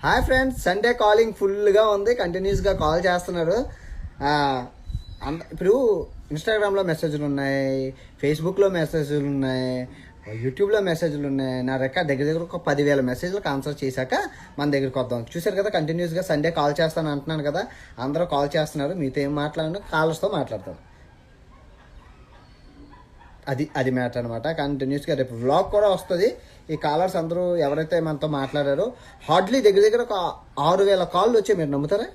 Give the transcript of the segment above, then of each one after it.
Hi friends, Sunday calling ఫుల్గా ఉంది. కంటిన్యూస్గా కాల్ చేస్తున్నారు. ఇప్పుడు ఇన్స్టాగ్రామ్లో మెసేజ్లు ఉన్నాయి, ఫేస్బుక్లో మెసేజ్లు ఉన్నాయి, యూట్యూబ్లో మెసేజ్లు ఉన్నాయి. నా దగ్గర ఒక 10,000 మెసేజ్లకు ఆన్సర్ చేశాక మన దగ్గరికి వద్దాం. చూశారు కదా, కంటిన్యూస్గా సండే కాల్ చేస్తాను అంటున్నాను కదా, అందరూ కాల్ చేస్తున్నారు. మీతో ఏం మాట్లాడను, కాలర్స్తో మాట్లాడతాను. అది మ్యాటర్ అనమాట. కంటిన్యూస్గా రేపు వ్లాగ్ కూడా వస్తుంది. ఈ కాలర్స్ అందరూ ఎవరైతే మనతో మాట్లాడారో హార్డ్లీ దగ్గర ఒక 6,000 కాళ్ళు వచ్చాయి. మీరు నమ్ముతారా?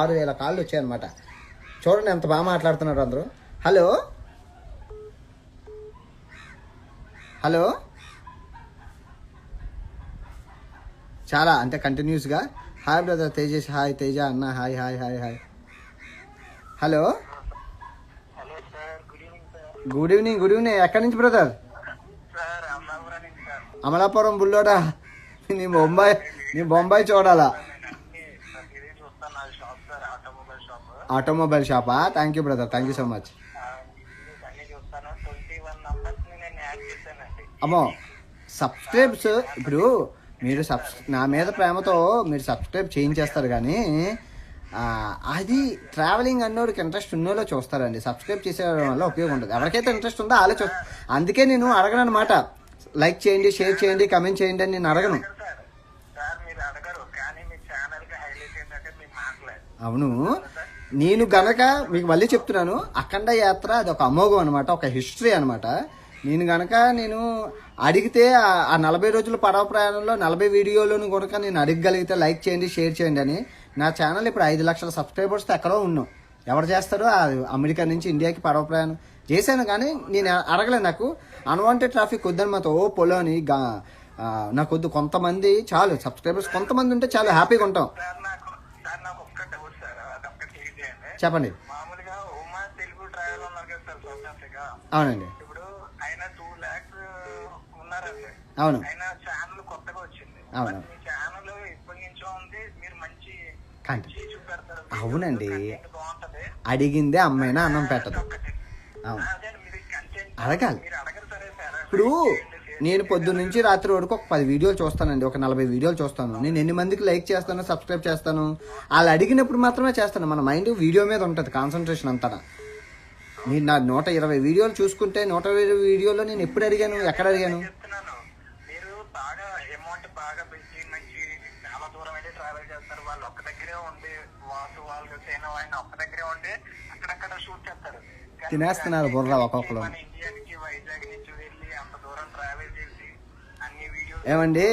6,000 కాళ్ళు వచ్చాయన్నమాట. చూడండి ఎంత బాగా మాట్లాడుతున్నారు అందరూ. హలో హలో చాలా అంటే కంటిన్యూస్గా hi brother Tejesh, hi Teja అన్న, hi hi hi hi. Hello, good evening. ఎక్కడి నుంచి బ్రదర్? అమలాపురం బుల్లోడా. నీ బొంబాయి చూడాలా? ఆటోమొబైల్ షాపా? Thank you brother, thank you so much. అమ్మో, సబ్స్క్రైబ్స్ ఇప్పుడు మీరు నా మీద ప్రేమతో మీరు సబ్స్క్రైబ్ చేయించేస్తారు, కానీ అది ట్రావెలింగ్ అన్నోడికి ఇంట్రెస్ట్ ఉన్నోలో చూస్తారండి. సబ్స్క్రైబ్ చేసేయడం వల్ల ఉపయోగం ఉంటుంది. ఎవరికైతే ఇంట్రెస్ట్ ఉందో వాళ్ళే చూస్తారు. అందుకే నేను అడగను అనమాట. లైక్ చేయండి, షేర్ చేయండి, కమెంట్ చేయండి అని నేను అడగను. అవును, నేను గనక మీకు మళ్ళీ చెప్తున్నాను, అఖండ యాత్ర అది ఒక అమోఘం అనమాట, ఒక హిస్టరీ అనమాట. నేను అడిగితే ఆ 40 రోజుల పడవ ప్రయాణంలో 40 వీడియోలను కనుక నేను అడగగలిగితే లైక్ చేయండి, షేర్ చేయండి అని, నా ఛానల్ ఇప్పుడు 5 లక్షల సబ్స్క్రైబర్స్తో ఎక్కడో ఉన్నాం. ఎవరు చేస్తారో? అమెరికా నుంచి ఇండియాకి పడవ ప్రయాణం చేశాను, కానీ నేను అడగలేదు. నాకు అన్వాంటెడ్ ట్రాఫిక్ వద్దని మాతో పొలో అని నాకు వద్దు. కొంతమంది చాలు సబ్స్క్రైబర్స్, కొంతమంది ఉంటే చాలు, హ్యాపీగా ఉంటాం. చెప్పండి. అవునండి, అవును అవును అవునండి. అడిగిందే అమ్మాయినా అన్నం పెట్టదు. అవును, అడగాలి. ఇప్పుడు నేను పొద్దున్న నుంచి రాత్రి వరకు ఒక 10 వీడియోలు చూస్తానండి, ఒక 40 వీడియోలు చూస్తాను. నేను ఎన్ని మందికి లైక్ చేస్తాను, సబ్స్క్రైబ్ చేస్తాను, వాళ్ళు అడిగినప్పుడు మాత్రమే చేస్తాను. మన మైండ్ వీడియో మీద ఉంటుంది, కాన్సన్ట్రేషన్ అంతా. నేను నా 120 వీడియోలు చూసుకుంటే 120 వీడియోలో నేను ఎప్పుడు అడిగాను, ఎక్కడ అడిగాను? తినేస్తున్నారు బుర్ర ఒక్కొక్కరు. ఏమండి,